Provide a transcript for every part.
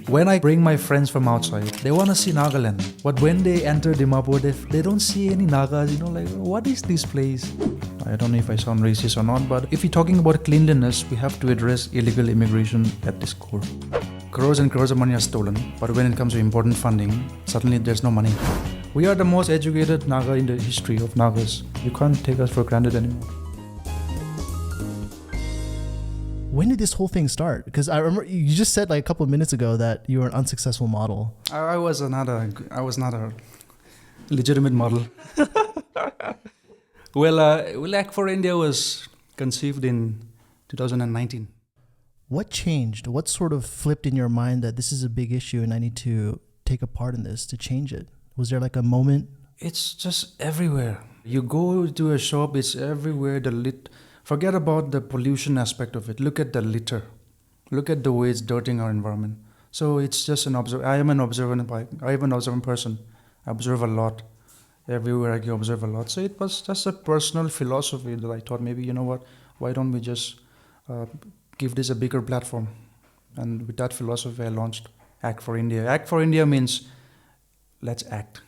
When I bring my friends from outside, they want to see Nagaland. But when they enter Dimapur, they don't see any Nagas, like, what is this place? I don't know if I sound racist or not, but if you're talking about cleanliness, we have to address illegal immigration at this core. Crores and crores of money are stolen, but when it comes to important funding, suddenly there's no money. We are the most educated Naga in the history of Nagas. You can't take us for granted anymore. When did this whole thing start? Because I remember you just said like a couple of minutes ago that you were an unsuccessful model. I was not a legitimate model. Well, Act for India was conceived in 2019. What changed? What sort of flipped in your mind that this is a big issue and I need to take a part in this to change it? Was there like a moment? It's just everywhere. You go to a shop, it's everywhere. Forget about the pollution aspect of it. Look at the litter. Look at the way it's dirtying our environment. So it's just I am an observant person. I observe a lot. Everywhere I go, observe a lot. So it was just a personal philosophy that I thought, maybe, you know what, why don't we just give this a bigger platform? And with that philosophy, I launched Act for India. Act for India means let's act.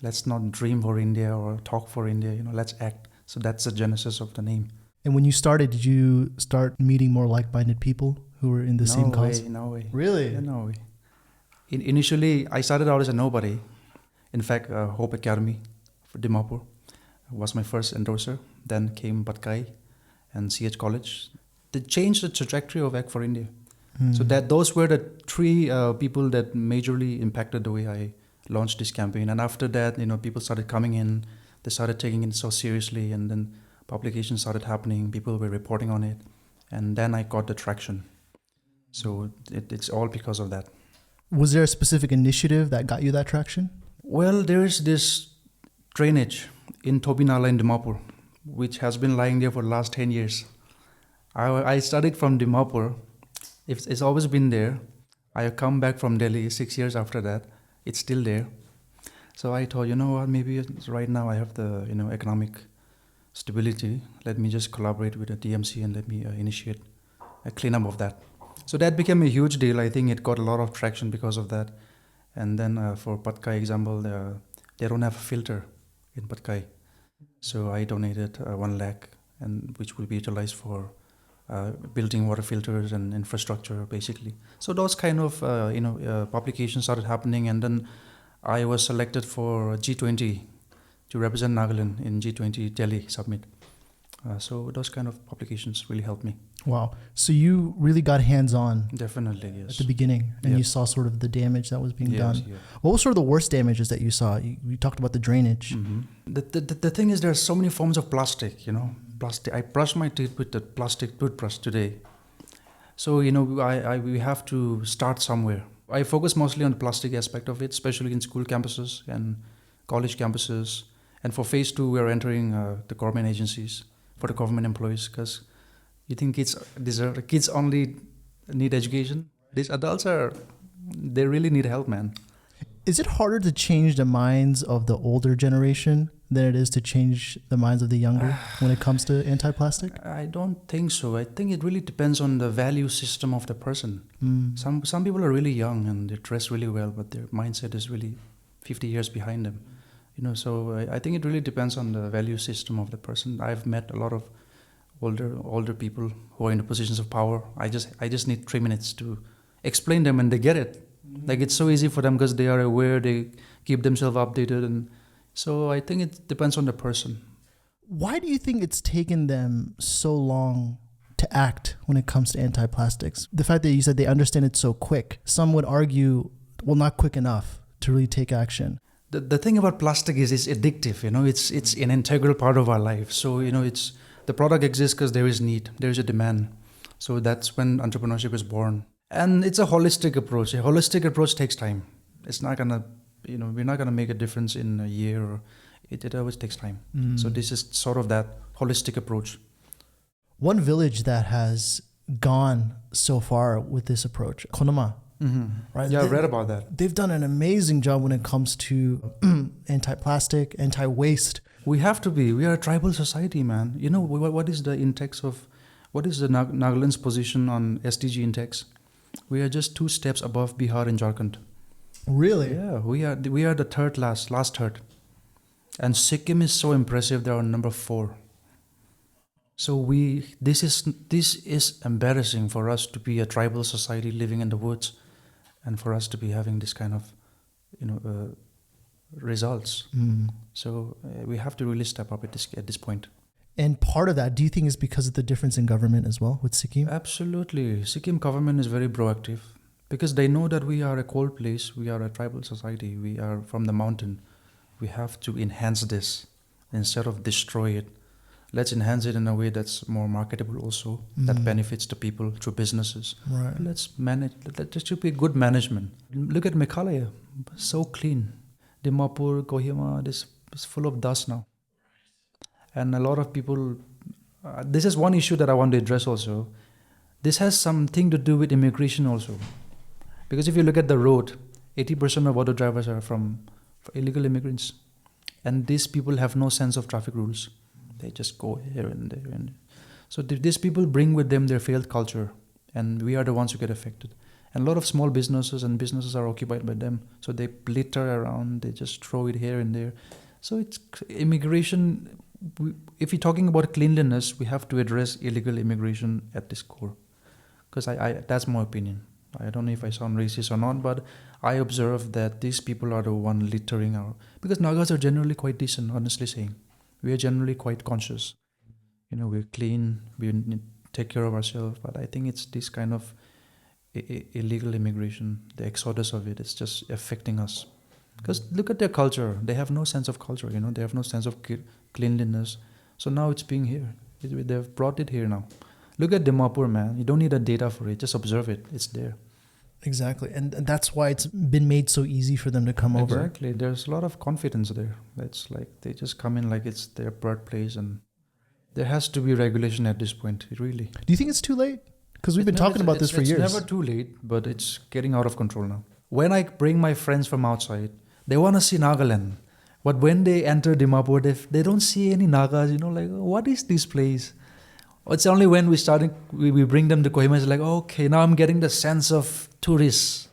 Let's not dream for India or talk for India, let's act. So that's the genesis of the name. And when you started, did you start meeting more like-minded people who were in the same cause? No way. Really? Yeah, no way. Initially, I started out as a nobody. In fact, Hope Academy for Dimapur was my first endorser. Then came Patkai and CH College. They changed the trajectory of Act for India. So those were the three people that majorly impacted the way I launched this campaign. And after that, people started coming in. They started taking it so seriously, and then publications started happening. People were reporting on it, and then I got the traction. So it's all because of that. Was there a specific initiative that got you that traction? Well, there is this drainage in Tobinala in Dimapur, which has been lying there for the last 10 years. I studied from Dimapur. It's always been there. I come back from Delhi 6 years after that. It's still there. So I thought, maybe right now I have the economic stability. Let me just collaborate with the DMC and let me initiate a cleanup of that. So that became a huge deal. I think it got a lot of traction because of that. And then for Patkai example, they don't have a filter in Patkai. So I donated 1 lakh, and which will be utilized for building water filters and infrastructure, basically. So those kind of publications started happening, and then I was selected for G20 to represent Nagaland in G20 Delhi Summit. So those kind of publications really helped me. Wow. So you really got hands-on. Definitely, yes. At the beginning, and you saw sort of the damage that was being done. Yeah. What was sort of the worst damages that you saw? You talked about the drainage. Mm-hmm. The thing is, there are so many forms of plastic, Plastic. I brush my teeth with the plastic toothbrush today. So, we have to start somewhere. I focus mostly on the plastic aspect of it, especially in school campuses and college campuses. And for phase 2, we are entering the government agencies for the government employees, because you think kids only need education. These adults they really need help, man. Is it harder to change the minds of the older generation than it is to change the minds of the younger when it comes to anti-plastic? I don't think so. I think it really depends on the value system of the person. Some people are really young and they dress really well, but their mindset is really 50 years behind them. So I think it really depends on the value system of the person. I've met a lot of older people who are in the positions of power. I just need 3 minutes to explain them, and they get it. Like, it's so easy for them because they are aware, they keep themselves updated, and so I think it depends on the person. Why do you think it's taken them so long to act when it comes to anti-plastics? The fact that you said they understand it so quick, some would argue, well, not quick enough to really take action. The thing about plastic is it's addictive, it's an integral part of our life. So, the product exists because there is need, there is a demand. So that's when entrepreneurship is born. And it's a holistic approach. A holistic approach takes time. It's not gonna, we're not gonna make a difference in a year. Or it always takes time. So this is sort of that holistic approach. One village that has gone so far with this approach, Konama. Right? Yeah, I read about that. They've done an amazing job when it comes to anti-plastic, anti-waste. We have to be. We are a tribal society, man. What is the index of, what is the Nagaland's position on SDG index? We are just 2 steps above Bihar and Jharkhand. Really? Yeah, we are the last third. And Sikkim is so impressive. They are number 4. So this is embarrassing for us to be a tribal society living in the woods, and for us to be having this kind of, results. So we have to really step up at this point. And part of that, do you think, is because of the difference in government as well with Sikkim? Absolutely, Sikkim government is very proactive because they know that we are a cold place. We are a tribal society. We are from the mountain. We have to enhance this instead of destroy it. Let's enhance it in a way that's more marketable also, that benefits the people through businesses. Right. Let's manage, there should be good management. Look at Meghalaya, so clean. Dimapur, Kohima, this is full of dust now. And a lot of people, this is one issue that I want to address also. This has something to do with immigration also. Because if you look at the road, 80% of auto drivers are from illegal immigrants. And these people have no sense of traffic rules. They just go here and there. So these people bring with them their failed culture, and we are the ones who get affected. And a lot of small businesses are occupied by them. So they litter around, they just throw it here and there. So it's immigration. If you're talking about cleanliness, we have to address illegal immigration at this core. Because that's my opinion. I don't know if I sound racist or not, but I observe that these people are the one littering our... Because Nagas are generally quite decent, honestly saying. We are generally quite conscious. We're clean, we take care of ourselves, but I think it's this kind of illegal immigration, the exodus of it, is just affecting us. Because look at their culture. They have no sense of culture, they have no sense of cleanliness. So now it's being here. They've brought it here now. Look at Dimapur, man. You don't need a data for it. Just observe it. It's there. Exactly. And that's why it's been made so easy for them to come over. Exactly. There's a lot of confidence there. It's like they just come in like it's their birthplace, and there has to be regulation at this point, really. Do you think it's too late? Because we've been talking about this for years. It's never too late, but it's getting out of control now. When I bring my friends from outside, they want to see Nagaland. But when they enter Dimapur, they don't see any Nagas, like, what is this place? It's only when we bring them to Kohima, it's like, okay, now I'm getting the sense of tourists.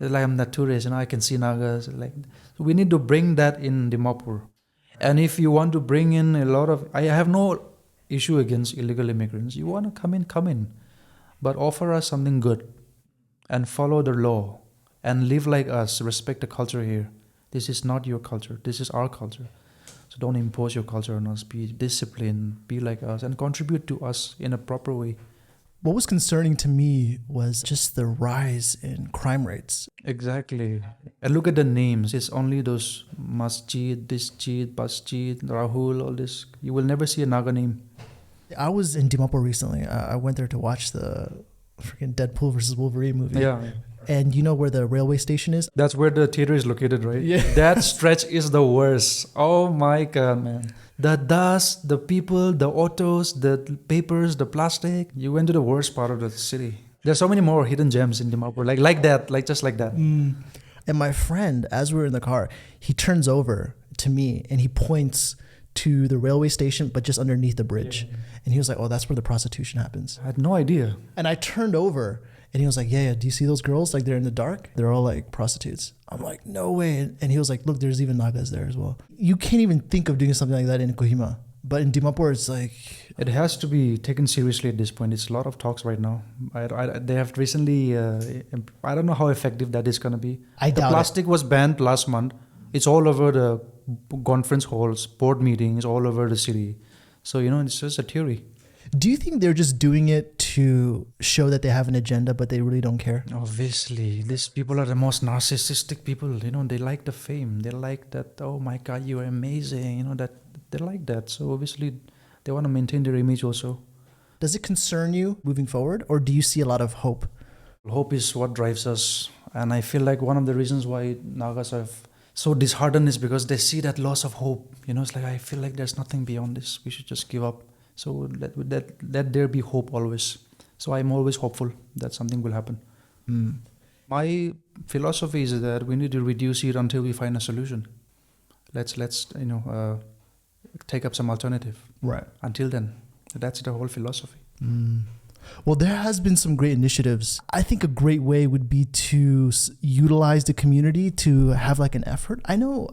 It's like I'm the tourist, I can see Nagas. So we need to bring that in Dimapur. And if you want to bring in I have no issue against illegal immigrants. You want to come in. But offer us something good and follow the law and live like us, respect the culture here. This is not your culture. This is our culture. So don't impose your culture on us. Be disciplined, be like us, and contribute to us in a proper way. What was concerning to me was just the rise in crime rates. Exactly. And look at the names. It's only those Masjid, Basjid, Rahul, all this. You will never see a Naga name. I was in Dimapur recently. I went there to watch the freaking Deadpool versus Wolverine movie. Yeah. And you know where the railway station is? That's where the theater is located, right? Yeah. That stretch is the worst. Oh my God, man. The dust, the people, the autos, the papers, the plastic. You went to the worst part of the city. There's so many more hidden gems in Dimapur. Just like that. And my friend, as we were in the car, he turns over to me and he points to the railway station, but just underneath the bridge. Yeah. And he was like, oh, that's where the prostitution happens. I had no idea. And I turned over and he was like, yeah, do you see those girls? Like, they're in the dark. They're all like prostitutes. I'm like, no way. And he was like, look, there's even Nagas there as well. You can't even think of doing something like that in Kohima. But in Dimapur, it's like... It has to be taken seriously at this point. It's a lot of talks right now. They have recently... I don't know how effective that is going to be. I doubt the plastic was banned last month. It's all over the conference halls, board meetings, all over the city. So, it's just a theory. Do you think they're just doing it to show that they have an agenda, but they really don't care? Obviously. These people are the most narcissistic people. They like the fame. They like that, oh my God, you are amazing. That they like that. So obviously, they want to maintain their image also. Does it concern you moving forward, or do you see a lot of hope? Hope is what drives us. And I feel like one of the reasons why Nagas are so disheartened is because they see that loss of hope. It's like, I feel like there's nothing beyond this. We should just give up. So let there be hope always. So I'm always hopeful that something will happen. My philosophy is that we need to reduce it until we find a solution. Let's take up some alternative. Right. Until then, that's the whole philosophy. Well, there has been some great initiatives. I think a great way would be to utilize the community to have like an effort. I know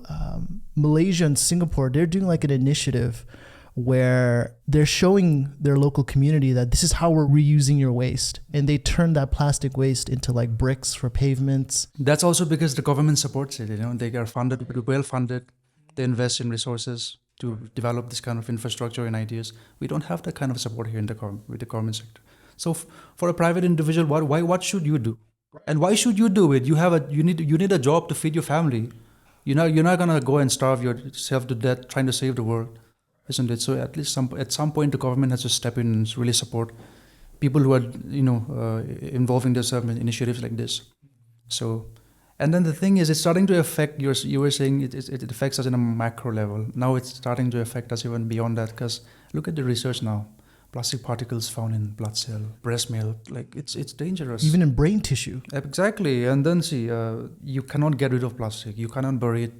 Malaysia and Singapore, they're doing like an initiative where they're showing their local community that this is how we're reusing your waste. And they turn that plastic waste into like bricks for pavements. That's also because the government supports it. They are funded, well funded. They invest in resources to develop this kind of infrastructure and ideas. We don't have that kind of support here in with the government sector. So for a private individual, what should you do? And why should you do it? You need a job to feed your family. You're not gonna go and starve yourself to death trying to save the world, isn't it? So at least at some point the government has to step in and really support people who are involving themselves in initiatives like this. So. And then the thing is, it's starting to affect, you were saying it affects us in a macro level. Now it's starting to affect us even beyond that, because look at the research now. Plastic particles found in blood cell, breast milk, like it's dangerous. Even in brain tissue. Exactly. And then see, you cannot get rid of plastic. You cannot bury it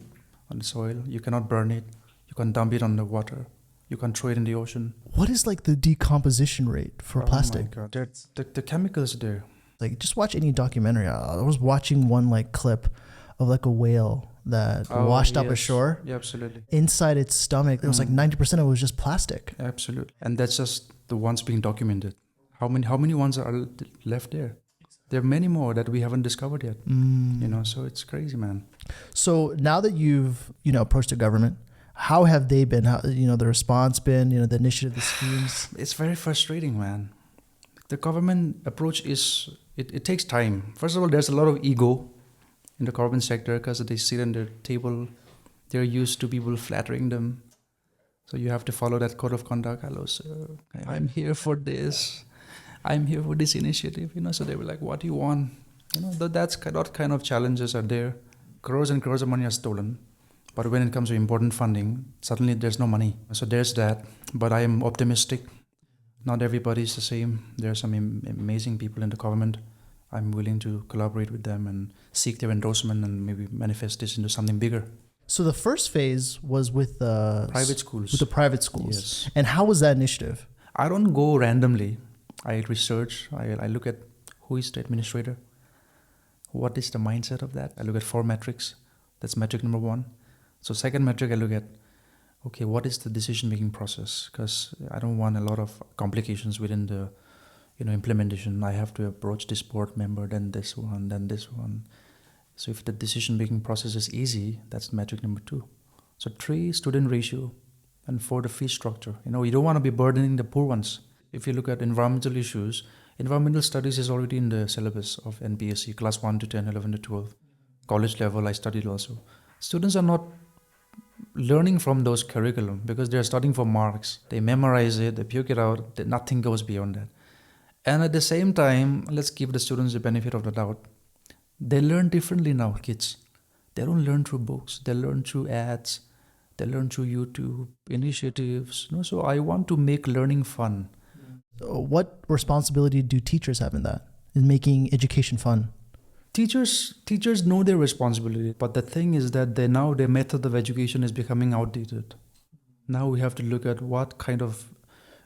on the soil. You cannot burn it. You can dump it on the water. You can throw it in the ocean. What is like the decomposition rate for plastic? Oh my God, the chemicals there. Like, just watch any documentary. I was watching one like clip of like a whale that washed up ashore. Yeah, absolutely. Inside its stomach, there was like 90% of it was just plastic. Absolutely. And that's just the ones being documented. How many ones are left there? There are many more that we haven't discovered yet. So it's crazy, man. So now that you've, approached the government, how have they been? How, the response been, the initiative, the schemes? It's very frustrating, man. The government approach it takes time. First of all, there's a lot of ego in the government sector because they sit on their table. They're used to people flattering them. So you have to follow that code of conduct. Hello, sir. I'm here for this. I'm here for this initiative. So they were like, what do you want? That kind of challenges are there. Crores and crores of money are stolen. But when it comes to important funding, suddenly there's no money. So there's that. But I am optimistic. Not everybody is the same. There are some amazing people in the government. I'm willing to collaborate with them and seek their endorsement and maybe manifest this into something bigger. So the first phase was with the private schools. With the private schools. Yes. And how was that initiative? I don't go randomly. I research. I look at who is the administrator. What is the mindset of that? I look at 4 metrics. That's metric number 1. So second metric, I look at, okay, what is the decision-making process? Because I don't want a lot of complications within the, implementation. I have to approach this board member, then this one, then this one. So if the decision-making process is easy, that's metric number 2. So 3, student ratio, and 4, the fee structure. You don't want to be burdening the poor ones. If you look at environmental issues, environmental studies is already in the syllabus of NPSC, class 1 to 10, 11 to 12. College level, I studied also. Students are not learning from those curriculum because they're studying for marks. They memorize it, they puke it out, nothing goes beyond that. And at the same time, let's give the students the benefit of the doubt. They learn differently now, kids. They don't learn through books, they learn through ads, they learn through YouTube, initiatives. So I want to make learning fun. What responsibility do teachers have in that, in making education fun? Teachers know their responsibility, but the thing is that their method of education is becoming outdated. Now we have to look at what kind of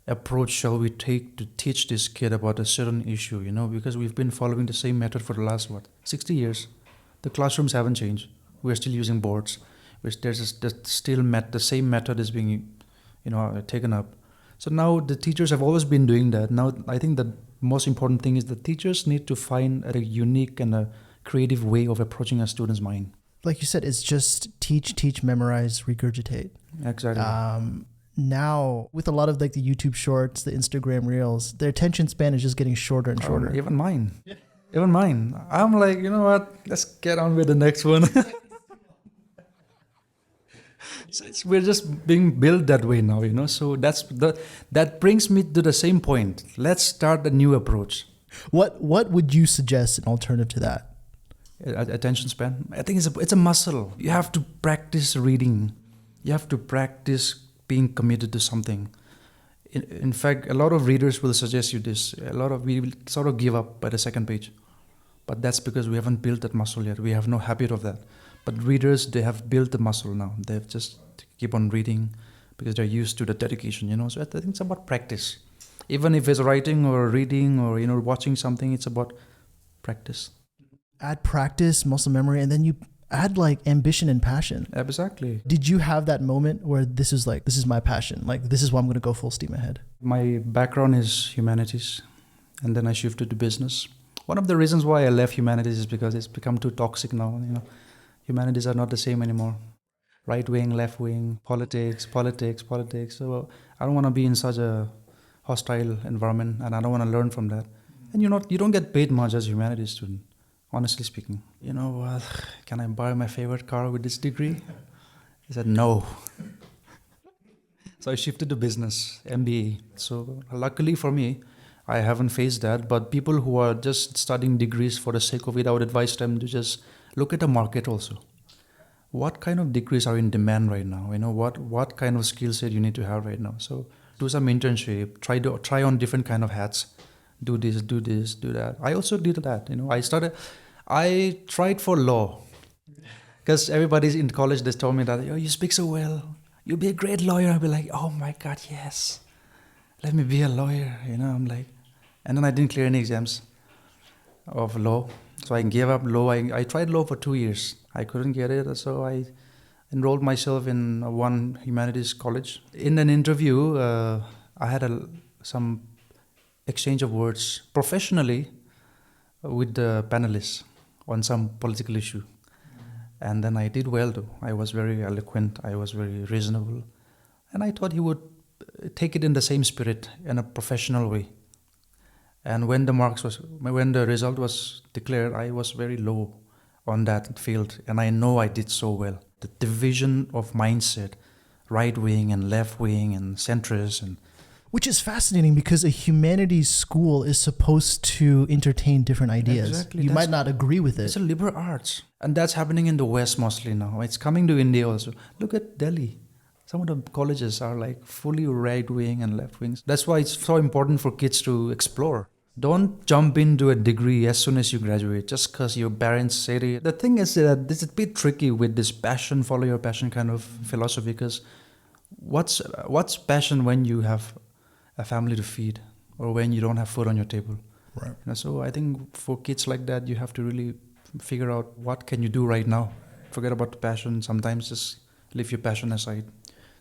approach shall we take to teach this kid about a certain issue, because we've been following the same method for the last, 60 years. The classrooms haven't changed. We're still using boards. The same method is being, taken up. So now the teachers have always been doing that. Now I think the most important thing is the teachers need to find a unique and a creative way of approaching a student's mind. Like you said, it's just teach, memorize, regurgitate. Exactly. Now, with a lot of like the YouTube shorts, the Instagram reels, their attention span is just getting shorter and shorter. Even mine. Even mine. I'm like, you know what? Let's get on with the next one. We're just being built that way now, So that brings me to the same point. Let's start a new approach. What would you suggest an alternative to that? Attention span. I think it's a muscle. You have to practice reading. You have to practice being committed to something. In fact, a lot of readers will suggest you this. We will sort of give up by the second page. But that's because we haven't built that muscle yet. We have no habit of that. But readers, they have built the muscle now. They have just keep on reading because they're used to the dedication, So I think it's about practice. Even if it's writing or reading or watching something, it's about practice. Add practice, muscle memory, and then you add like ambition and passion. Exactly. Did you have that moment where this is my passion, like this is why I'm going to go full steam ahead? My background is humanities, and then I shifted to business. One of the reasons why I left humanities is because it's become too toxic now. Humanities are not the same anymore. Right wing, left wing, politics. So I don't want to be in such a hostile environment, and I don't want to learn from that. And you don't get paid much as a humanities student, honestly speaking. Can I buy my favorite car with this degree? I said no. So I shifted to business, MBA. So luckily for me, I haven't faced that. But people who are just studying degrees for the sake of it, I would advise them to just look at the market also. What kind of degrees are in demand right now? What kind of skill set you need to have right now? So do some internship, try on different kind of hats. Do this, do that. I also did that. I tried for law. Because everybody's in college, they told me that, you speak so well. You'll be a great lawyer. I'll be like, oh my God, yes. Let me be a lawyer. I'm like, and then I didn't clear any exams of law. So I gave up law. I tried law for 2 years. I couldn't get it. So I enrolled myself in one humanities college. In an interview, I had some exchange of words professionally with the panelists on some political issue. And then I did well too. I was very eloquent. I was very reasonable. And I thought he would take it in the same spirit in a professional way. And when the result was declared, I was very low on that field. And I know I did so well. The division of mindset, right wing and left wing and centrist and which is fascinating because a humanities school is supposed to entertain different ideas. Exactly. You might not agree with it. It's a liberal arts. And that's happening in the West mostly now. It's coming to India also. Look at Delhi. Some of the colleges are like fully right wing and left wings. That's why it's so important for kids to explore. Don't jump into a degree as soon as you graduate just because your parents say it. The thing is that this is a bit tricky with this passion, follow your passion kind of philosophy, because what's passion when you have a family to feed or when you don't have food on your table? Right. So I think for kids like that, you have to really figure out what can you do right now. Forget about the passion. Sometimes just leave your passion aside.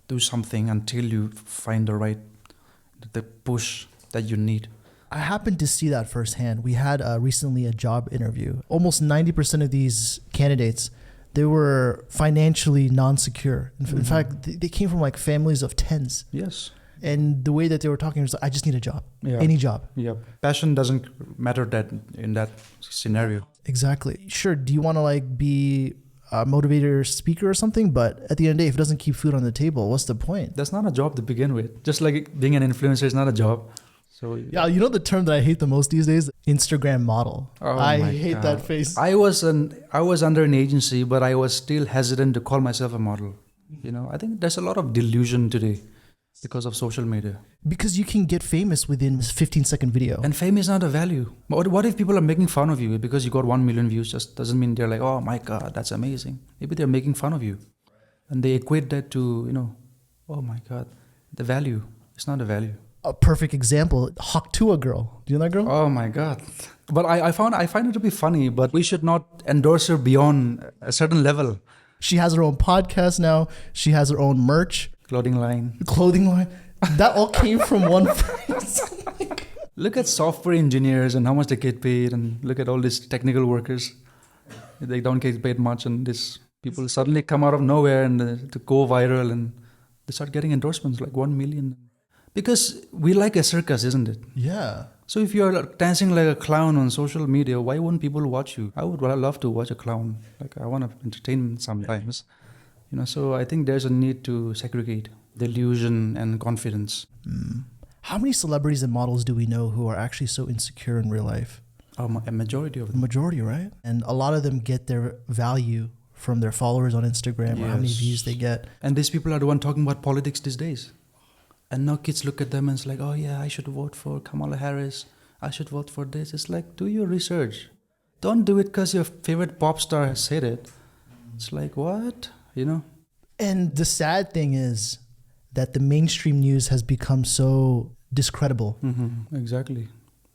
Do something until you find the push that you need. I happened to see that firsthand. We had recently a job interview. Almost 90% of these candidates, they were financially non-secure. In fact, they came from like families of tens. Yes. And the way that they were talking was, I just need a job, Yeah. any job. Yeah, passion doesn't matter that in that scenario. Exactly. Sure, do you want to like be a motivator speaker or something? But at the end of the day, if it doesn't keep food on the table, what's the point? That's not a job to begin with. Just like being an influencer is not a job. So Yeah, you know the term that I hate the most these days? Instagram model. I hate God. that face. I was under an agency, but I was still hesitant to call myself a model. I think there's a lot of delusion today because of social media. Because you can get famous within this 15-second video. And fame is not a value. But what if people are making fun of you because you got 1 million views? Just doesn't mean they're like, oh my God, that's amazing. Maybe they're making fun of you. And they equate that to, oh my God, the value. It's not a value. A perfect example, Tuah girl. Do you know that girl? Oh my God. But I find it to be funny, but we should not endorse her beyond a certain level. She has her own podcast now. She has her own merch. Clothing line. That all came from one phrase. Look at software engineers and how much they get paid, and look at all these technical workers. They don't get paid much, and these people suddenly come out of nowhere and to go viral, and they start getting endorsements like 1 million. Because we like a circus, isn't it? Yeah. So if you're dancing like a clown on social media, why wouldn't people watch you? I would love to watch a clown. Like I want to entertain sometimes. So I think there's a need to segregate delusion and confidence. How many celebrities and models do we know who are actually so insecure in real life? A majority of The them. majority, right? And a lot of them get their value from their followers on Instagram or how many Yes. views they get. And these people are the one talking about politics these days. And now kids look at them and it's like, oh yeah, I should vote for Kamala Harris. I should vote for this. It's like, do your research. Don't do it because your favorite pop star has said it. It's like, what? And the sad thing is that the mainstream news has become so discreditable. Exactly.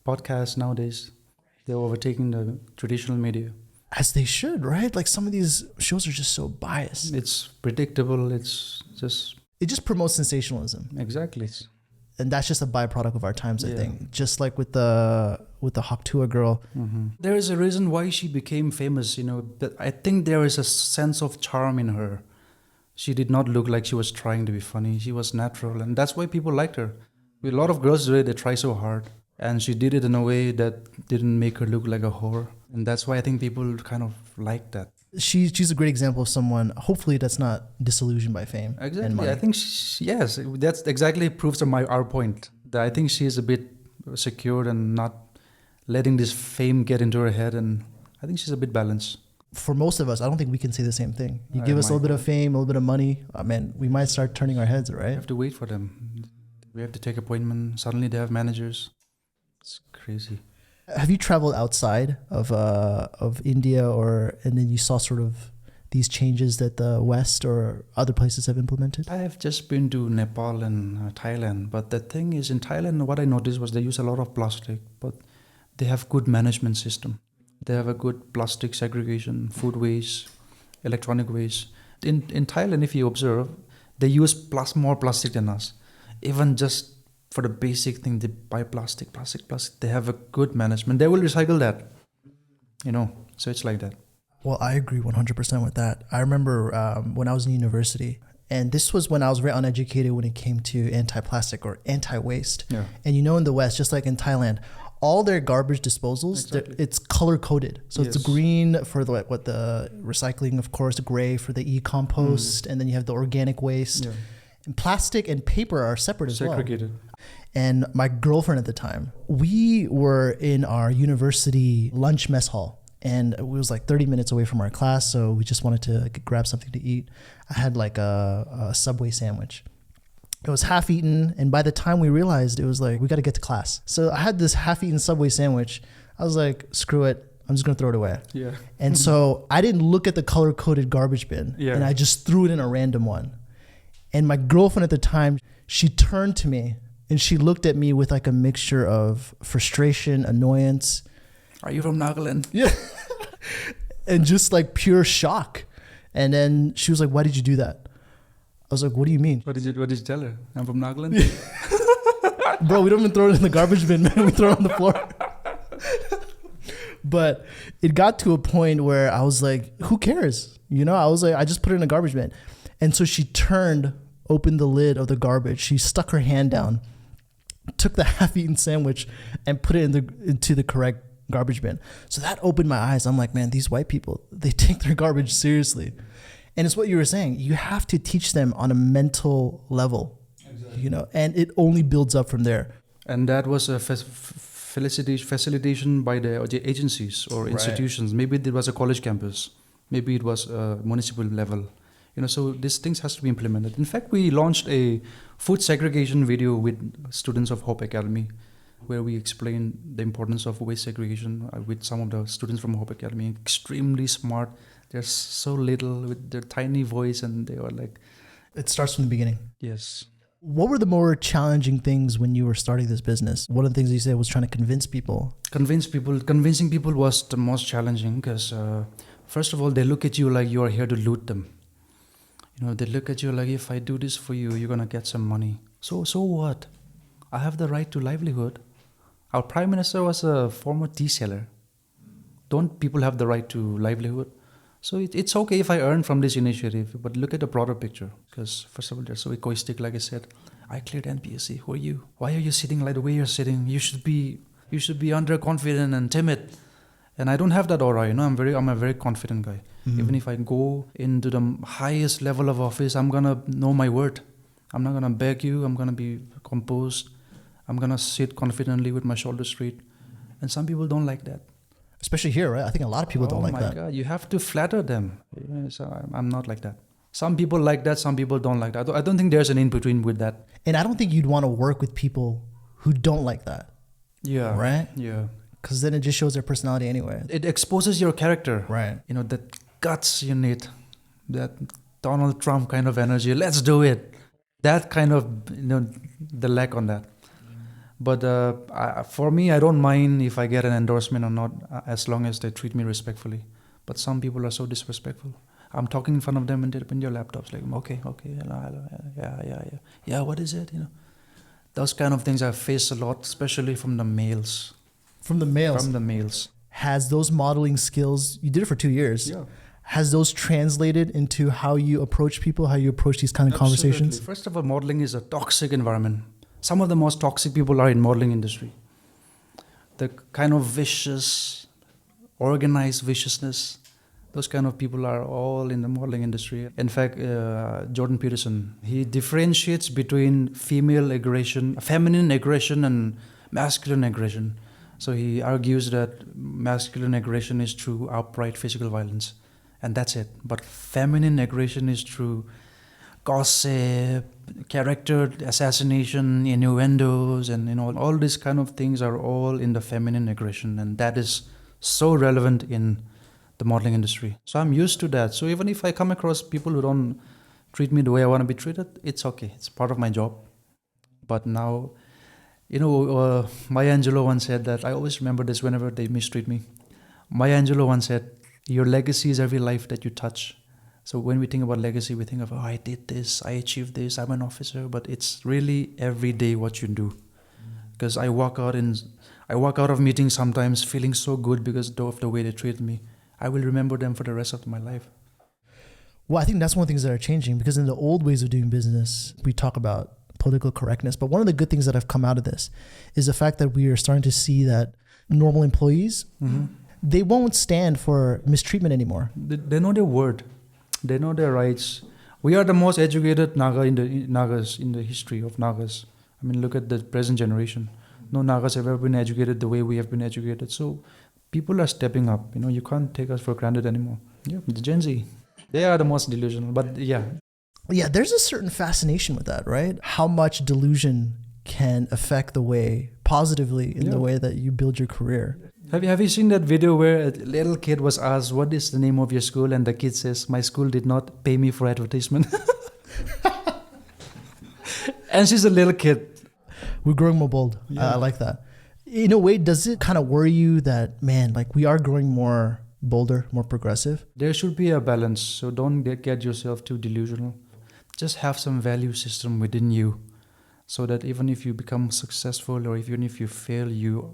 Podcasts nowadays, they're overtaking the traditional media. As they should, right? Like some of these shows are just so biased. It's predictable. It's just It just promotes sensationalism. exactly. And that's just a byproduct of our times, I Yeah. think. Just like with the Tuah girl. There is a reason why she became famous. That I think there is a sense of charm in her. She did not look like she was trying to be funny. She was natural, and that's why people liked her. A lot of girls today, they try so hard, and she did it in a way that didn't make her look like a whore, and that's why I think people kind of like that. She's a great example of someone, hopefully, that's not disillusioned by fame. And Exactly. money. I think yes, that's exactly proves our point. That I think she is a bit secured and not letting this fame get into her head, and I think she's a bit balanced. For most of us, I don't think we can say the same thing. You I give us a little might. bit of fame, a little bit of money, man, we might start turning our heads, We right? have to wait for them. We have to take appointment. Suddenly they have managers. It's crazy. Have you traveled outside of India, and then you saw sort of these changes that the West or other places have implemented? I have just been to Nepal and Thailand, but the thing is, in Thailand, what I noticed was they use a lot of plastic, but they have good management system. They have a good plastic segregation, food waste, electronic waste. In Thailand, if you observe, they use more plastic than us. Even just for the basic thing, they buy plastic. They have a good management. They will recycle that, so it's like that. Well, I agree 100% with that. I remember when I was in university, and this was when I was very uneducated when it came to anti-plastic or anti-waste. Yeah. And in the West, just like in Thailand, all their garbage disposals, Exactly. it's color coded. So it's Yes. green for the recycling, of course, gray for the e-compost, and then you have the organic waste. Yeah. And plastic and paper are separate as well. Segregated. And my girlfriend at the time, we were in our university lunch mess hall, and it was like 30 minutes away from our class, so we just wanted to grab something to eat. I had like a Subway sandwich. It was half eaten, and by the time we realized, it was like, we got to get to class. So I had this half-eaten Subway sandwich. I was like, screw it, I'm just going to throw it away. Yeah. And so I didn't look at the color-coded garbage bin, Yeah. and I just threw it in a random one. And my girlfriend at the time, she turned to me, and she looked at me with like a mixture of frustration, annoyance, Are you from Nagaland? yeah, and just like pure shock. And then she was like, why did you do that? I was like, what do you mean? What did you tell her? I'm from Nagaland. Bro, we don't even throw it in the garbage bin, man. We throw it on the floor. But it got to a point where I was like, who cares? I was like, I just put it in a garbage bin. And so she turned, opened the lid of the garbage. She stuck her hand down, took the half-eaten sandwich, and put it into the correct garbage bin. So that opened my eyes. I'm like, man, these white people, they take their garbage seriously. And it's what you were saying. You have to teach them on a mental level, and it only builds up from there. And that was a facilitation by the agencies or institutions. Maybe it was a college campus. Maybe it was a municipal level. So these things has to be implemented. In fact, we launched a food segregation video with students of Hope Academy, where we explain the importance of waste segregation with some of the students from Hope Academy. Extremely smart. They're so little with their tiny voice, and they were like, It starts from the beginning. yes. What were the more challenging things when you were starting this business? One of the things you said was trying to convince people. Convincing people was the most challenging because, first of all, they look at you like you are here to loot them. They look at you like, if I do this for you, you're going to get some money. So what? I have the right to livelihood. Our prime minister was a former tea seller. Don't people have the right to livelihood? So it's okay if I earn from this initiative, but look at the broader picture. Because first of all, they're so egoistic, like I said. I cleared NPSC. Who are you? Why are you sitting like the way you're sitting? You should be underconfident and timid. And I don't have that aura. I'm a very confident guy. Mm-hmm. Even if I go into the highest level of office, I'm gonna know my worth. I'm not gonna beg you. I'm gonna be composed. I'm gonna sit confidently with my shoulders straight. And some people don't like that. Especially here, right? I think a lot of people don't like that. Oh my God, you have to flatter them. Yeah, so I'm not like that. Some people like that, some people don't like that. I don't think there's an in-between with that. And I don't think you'd want to work with people who don't like that. Yeah. Right? Yeah. Because then it just shows their personality anyway. It exposes your character. Right. That guts you need. That Donald Trump kind of energy. Let's do it. That kind of, the lack on that. But for me, I don't mind if I get an endorsement or not, as long as they treat me respectfully. But some people are so disrespectful. I'm talking in front of them and they're in their laptops, like, okay, hello, yeah, what is it? Those kind of things I face a lot, especially from the males. From the males? From the males. Has those modeling skills, you did it for 2 years. Yeah. Has those translated into how you approach people, how you approach these kind of conversations? First of all, modeling is a toxic environment. Some of the most toxic people are in modeling industry. The kind of vicious, organized viciousness, those kind of people are all in the modeling industry. In fact, Jordan Peterson, he differentiates between feminine aggression and masculine aggression. So he argues that masculine aggression is through outright physical violence, and that's it. But feminine aggression is through gossip, character assassination, innuendos, and all these kind of things are all in the feminine aggression, and that is so relevant in the modeling industry. So I'm used to that. So even if I come across people who don't treat me the way I want to be treated, it's okay. It's part of my job. But now, Maya Angelou once said that, I always remember this whenever they mistreat me. Maya Angelou once said, your legacy is every life that you touch. So when we think about legacy, we think of, I did this, I achieved this, I'm an officer, but it's really every day what you do. Because I walk out of meetings sometimes feeling so good because of the way they treat me. I will remember them for the rest of my life. Well, I think that's one of the things that are changing, because in the old ways of doing business, we talk about political correctness. But one of the good things that have come out of this is the fact that we are starting to see that normal employees, they won't stand for mistreatment anymore. They know their word. They know their rights. We are the most educated Nagas in the history of Nagas. I mean, look at the present generation. No Nagas have ever been educated the way we have been educated. So people are stepping up. You can't take us for granted anymore. Yeah, the Gen Z, they are the most delusional. But yeah. Yeah, there's a certain fascination with that, right? How much delusion can affect the way, positively, in the way that you build your career. Have you seen that video where a little kid was asked, what is the name of your school? And the kid says, my school did not pay me for advertisement. And she's a little kid. We're growing more bold. I like that. In a way, does it kind of worry you that, man, like we are growing more bolder, more progressive? There should be a balance. So don't get yourself too delusional. Just have some value system within you, so that even if you become successful or even if you fail,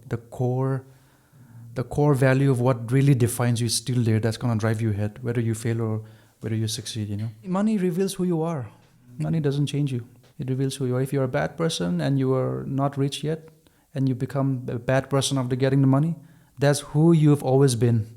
the core value of what really defines you is still there. That's going to drive you ahead, whether you fail or whether you succeed. Money reveals who you are. Money doesn't change you. It reveals who you are. If you're a bad person and you are not rich yet, and you become a bad person after getting the money, that's who you've always been.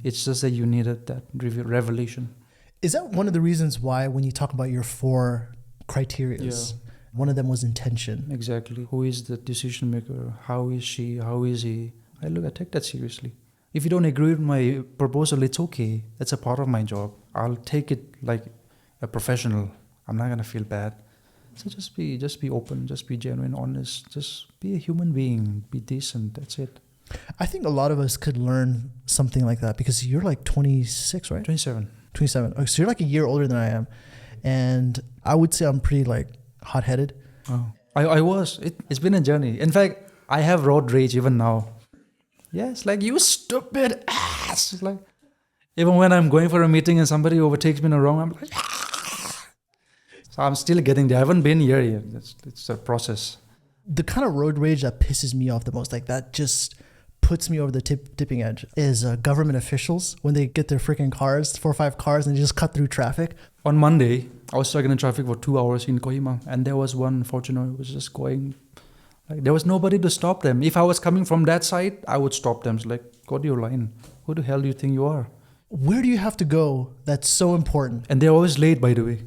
It's just that you needed that revelation. Is that one of the reasons why when you talk about your 4 criterias, one of them was intention? Exactly. Who is the decision maker? How is she? How is he? I take that seriously. If you don't agree with my proposal, it's okay. It's a part of my job. I'll take it like a professional. I'm not gonna feel bad. So just be open, just be genuine, honest, just be a human being, be decent. That's it. I think a lot of us could learn something like that, because you're like 26, right? 27. Oh, so you're like a year older than I am. And I would say I'm pretty like hot-headed. Oh, I was. It's been a journey. In fact, I have road rage even now. Yeah, it's like, you stupid ass. It's like, even when I'm going for a meeting and somebody overtakes me in the wrong, I'm like, So I'm still getting there. I haven't been here yet. It's a process. The kind of road rage that pisses me off the most, like that just puts me over the tipping edge, is government officials when they get their freaking cars, 4 or 5 cars, and they just cut through traffic. On Monday, I was stuck in traffic for 2 hours in Kohima, and there was one Fortuner who was just going. Like, there was nobody to stop them. If I was coming from that side, I would stop them. It's like, go to your line. Who the hell do you think you are? Where do you have to go that's so important? And they're always late, by the way.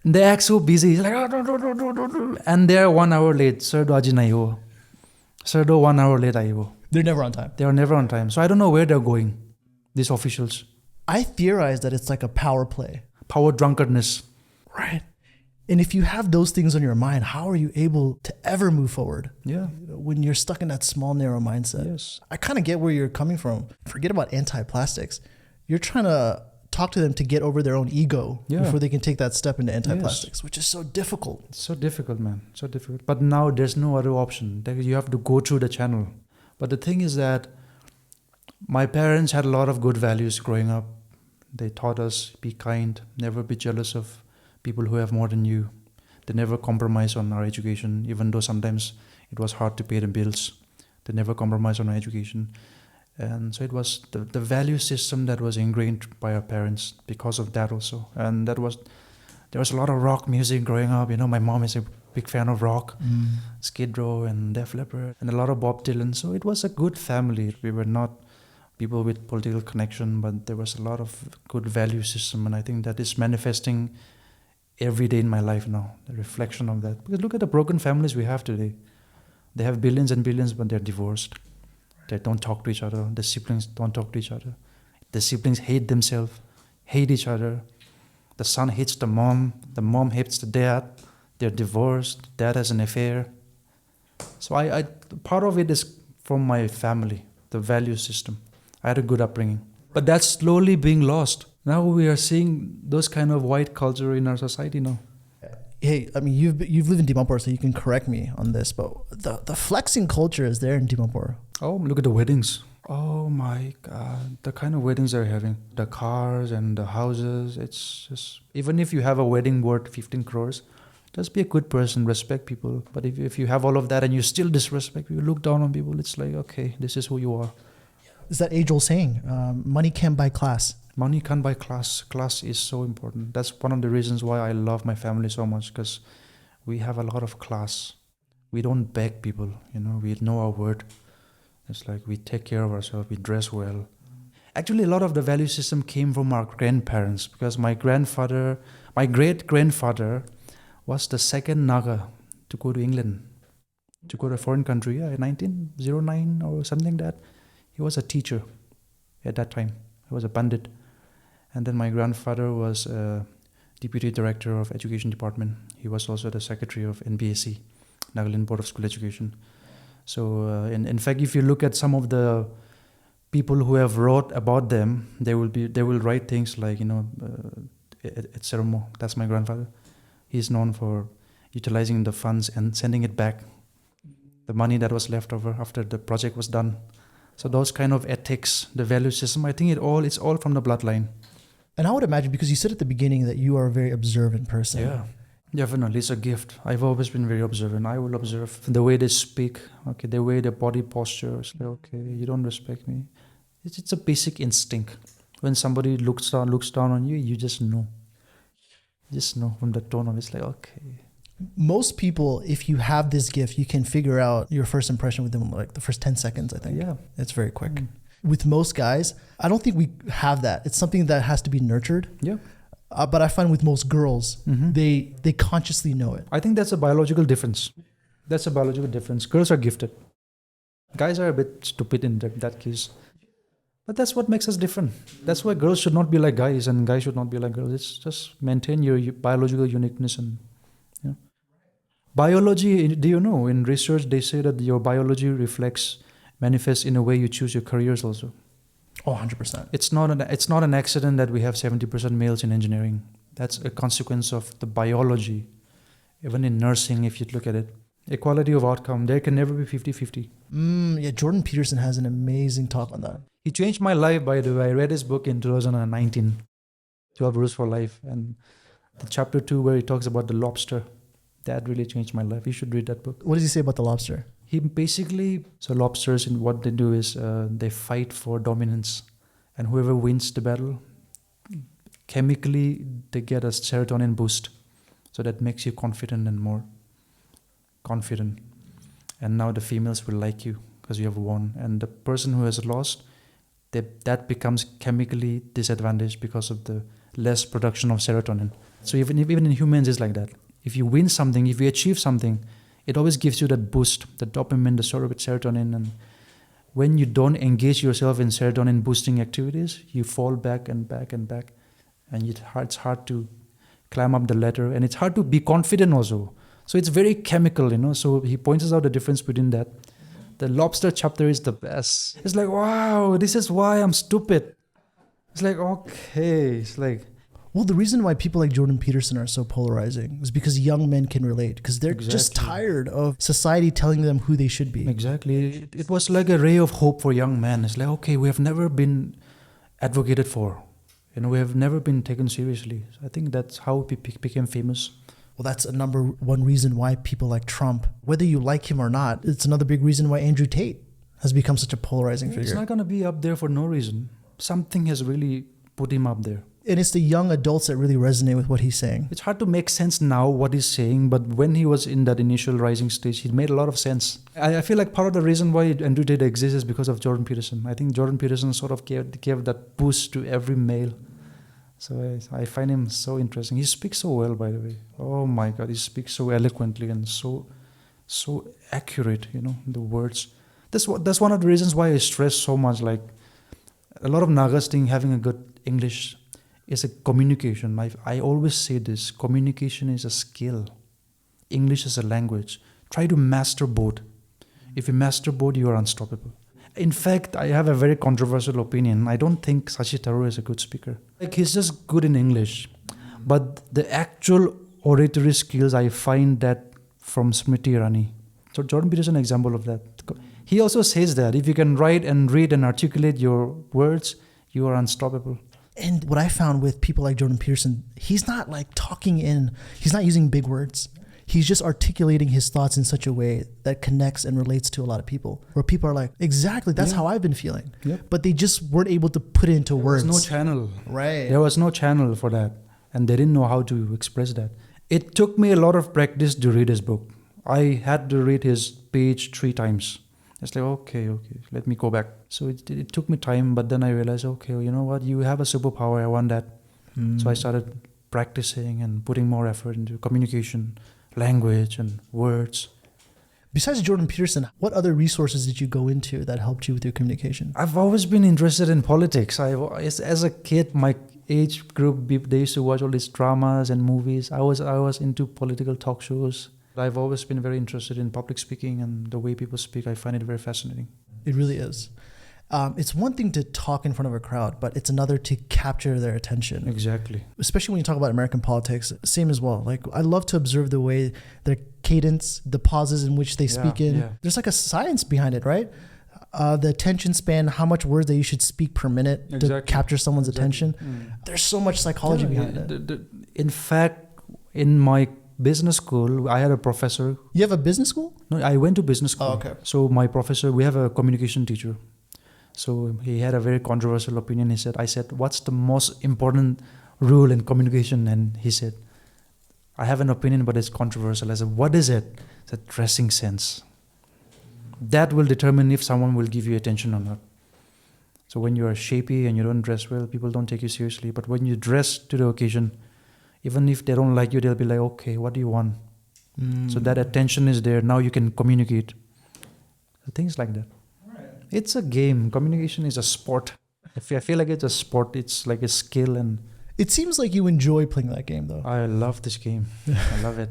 They act so busy. It's like, and they're 1 hour late. Sir, do aji nahi ho. Sir, do 1 hour late aayi ho. They're never on time. They are never on time. So I don't know where they're going, these officials. I theorize that it's like a power play. Power drunkardness. Right. And if you have those things on your mind, how are you able to ever move forward? Yeah. When you're stuck in that small, narrow mindset. Yes. I kind of get where you're coming from. Forget about anti-plastics. You're trying to talk to them to get over their own ego Yeah. before they can take that step into anti-plastics, which is so difficult. It's so difficult, man. So difficult. But now there's no other option. You have to go through the channel. But the thing is that my parents had a lot of good values growing up. They taught us, be kind, never be jealous of people who have more than you. They never compromised on our education, even though sometimes it was hard to pay the bills. They never compromised on our education. And so it was the value system that was ingrained by our parents because of that also. And there was a lot of rock music growing up. My mom is a big fan of rock, Skid Row and Def Leppard, and a lot of Bob Dylan. So it was a good family. We were not people with political connection, but there was a lot of good value system. And I think that is manifesting every day in my life now, the reflection of that. Because look at the broken families we have today. They have billions and billions, but they're divorced. They don't talk to each other. The siblings don't talk to each other. The siblings hate themselves, hate each other. The son hates the mom hates the dad. They're divorced. Dad has an affair. So I part of it is from my family, the value system. I had a good upbringing. But that's slowly being lost. Now we are seeing those kind of white culture in our society now. Hey, I mean, you've lived in Dimapur, so you can correct me on this, but the flexing culture is there in Dimapur. Oh, look at the weddings. Oh my God, the kind of weddings they're having. The cars and the houses, it's just... Even if you have a wedding worth 15 crores, just be a good person, respect people. But if you have all of that and you still disrespect people, you look down on people, it's like, okay, this is who you are. It's that age-old saying, money can't buy class. Money can't buy class. Class is so important. That's one of the reasons why I love my family so much, because we have a lot of class. We don't beg people, we know our word. It's like we take care of ourselves, we dress well. Actually, a lot of the value system came from our grandparents, because my great-grandfather was the second Naga to go to England, to go to a foreign country, in 1909 or something like that. He was a teacher at that time. He was a pandit. And then my grandfather was a deputy director of education department. He was also the secretary of NBSC, Nagaland Board of School Education. So in fact, if you look at some of the people who have wrote about them, they will write things like, at Seromo, that's my grandfather. He's known for utilizing the funds and sending it back, the money that was left over after the project was done. So those kind of ethics, the value system, I think it's all from the bloodline. And I would imagine, because you said at the beginning that you are a very observant person. Yeah, definitely. It's a gift. I've always been very observant. I will observe the way they speak, okay, the way their body posture. It's like, okay, you don't respect me. It's a basic instinct. When somebody looks down on you, you just know. Just know from the tone of it. It's like, okay. Most people, if you have this gift, you can figure out your first impression with them like the first 10 seconds, I think. Yeah. It's very quick. With most guys, I don't think we have that. It's something that has to be nurtured. Yeah. But I find with most girls, they consciously know it. I think that's a biological difference. Girls are gifted. Guys are a bit stupid in that case. But that's what makes us different. That's why girls should not be like guys and guys should not be like girls. It's just maintain your biological uniqueness. And biology, do you know, in research they say that your biology manifests in a way you choose your careers also. Oh, 100%. It's not an accident that we have 70% males in engineering. That's a consequence of the biology. Even in nursing, if you look at it. Equality of outcome, there can never be 50-50. Yeah, Jordan Peterson has an amazing talk on that. He changed my life, by the way. I read his book in 2019, 12 Rules for Life. And the chapter 2 where he talks about the lobster, that really changed my life. You should read that book. What does he say about the lobster? He basically, so lobsters, and what they do is they fight for dominance. And whoever wins the battle, chemically, they get a serotonin boost. So that makes you confident and more confident. And now the females will like you because you have won. And the person who has lost, that becomes chemically disadvantaged because of the less production of serotonin. So even in humans, it's like that. If you win something, if you achieve something, it always gives you that boost, the dopamine, the serotonin. And when you don't engage yourself in serotonin boosting activities, you fall back and back and back. And it's hard to climb up the ladder. And it's hard to be confident also. So it's very chemical, So he points out the difference between that. The lobster chapter is the best. It's like, wow, this is why I'm stupid. It's like, okay, it's like, Well, the reason why people like Jordan Peterson are so polarizing is because young men can relate, because they're just Exactly. tired of society telling them who they should be. exactly. It was like a ray of hope for young men. It's like, okay, we have never been advocated for. We have never been taken seriously. So I think that's how we became famous. Well, that's a number one reason why people like Trump, whether you like him or not, it's another big reason why Andrew Tate has become such a polarizing It's figure. not going to be up there for no reason. Something has really put him up there. And it's the young adults that really resonate with what he's saying. It's hard to make sense now what he's saying, but when he was in that initial rising stage, he made a lot of sense. I feel like part of the reason why Andrew Tate exists is because of Jordan Peterson. I think Jordan Peterson sort of gave that boost to every male. So I find him so interesting. He speaks so well, by the way. Oh my God, he speaks so eloquently and so accurate, the words. That's one of the reasons why I stress so much, like a lot of Nagas think having a good English is a communication. I always say this, communication is a skill. English is a language. Try to master both. If you master both, you are unstoppable. In fact, I have a very controversial opinion. I don't think Shashi Tharoor is a good speaker. Like, he's just good in English. But the actual oratory skills, I find that from Smriti Irani. So Jordan Peterson is an example of that. He also says that if you can write and read and articulate your words, you are unstoppable. And what I found with people like Jordan Peterson, he's not like he's not using big words. He's just articulating his thoughts in such a way that connects and relates to a lot of people. Where people are like, exactly, that's how I've been feeling. Yep. But they just weren't able to put it into words. There was no channel. Right. There was no channel for that. And they didn't know how to express that. It took me a lot of practice to read his book. I had to read his page 3 times. It's like, okay, let me go back. So it took me time, but then I realized, okay, you know what? You have a superpower. I want that. So I started practicing and putting more effort into communication, language, and words. Besides Jordan Peterson, what other resources did you go into that helped you with your communication? I've always been interested in politics. As a kid, my age group, they used to watch all these dramas and movies. I was into political talk shows. I've always been very interested in public speaking and the way people speak. I find it very fascinating. It really is. It's one thing to talk in front of a crowd, but it's another to capture their attention. Exactly. Especially when you talk about American politics, same as well. Like, I love to observe the way their cadence, the pauses in which they speak in. Yeah. There's like a science behind it, right? The attention span, how much words that you should speak per minute to capture someone's attention. There's so much psychology behind it. In fact, in my business school, I had a professor. You have a business school? No, I went to business school. Oh, okay. So my professor, we have a communication teacher. So he had a very controversial opinion. I said, what's the most important rule in communication? And he said, I have an opinion, but it's controversial. I said, what is it? He said, dressing sense. That will determine if someone will give you attention or not. So when you are shapy and you don't dress well, people don't take you seriously. But when you dress to the occasion, even if they don't like you, they'll be like, okay, what do you want? So that attention is there. Now you can communicate. So things like that. It's a game. Communication is a sport. I feel like it's a sport. It's like a skill. And It seems like you enjoy playing that game, though. I love this game. I love it.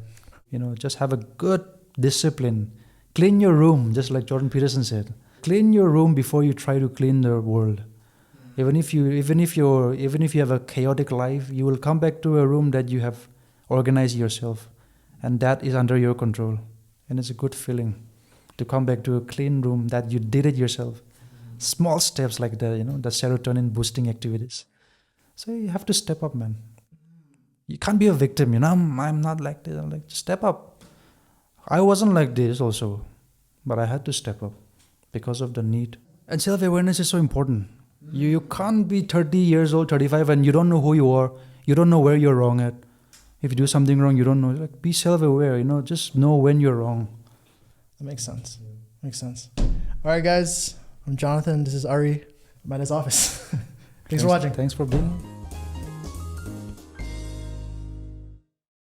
Just have a good discipline. Clean your room, just like Jordan Peterson said. Clean your room before you try to clean the world. Even if you have a chaotic life, you will come back to a room that you have organized yourself, and that is under your control. And it's a good feeling to come back to a clean room that you did it yourself. Small steps like that, the serotonin boosting activities. So you have to step up, man. You can't be a victim, I'm not like this. I'm like, step up. I wasn't like this also, but I had to step up because of the need. And self-awareness is so important. You can't be 30 years old, 35, and you don't know who you are. You don't know where you're wrong at. If you do something wrong, you don't know. Like, be self-aware, just know when you're wrong. That makes sense. Makes sense. All right, guys. I'm Jonathan. This is Arie. I'm at his office. Thanks for watching. Thanks for being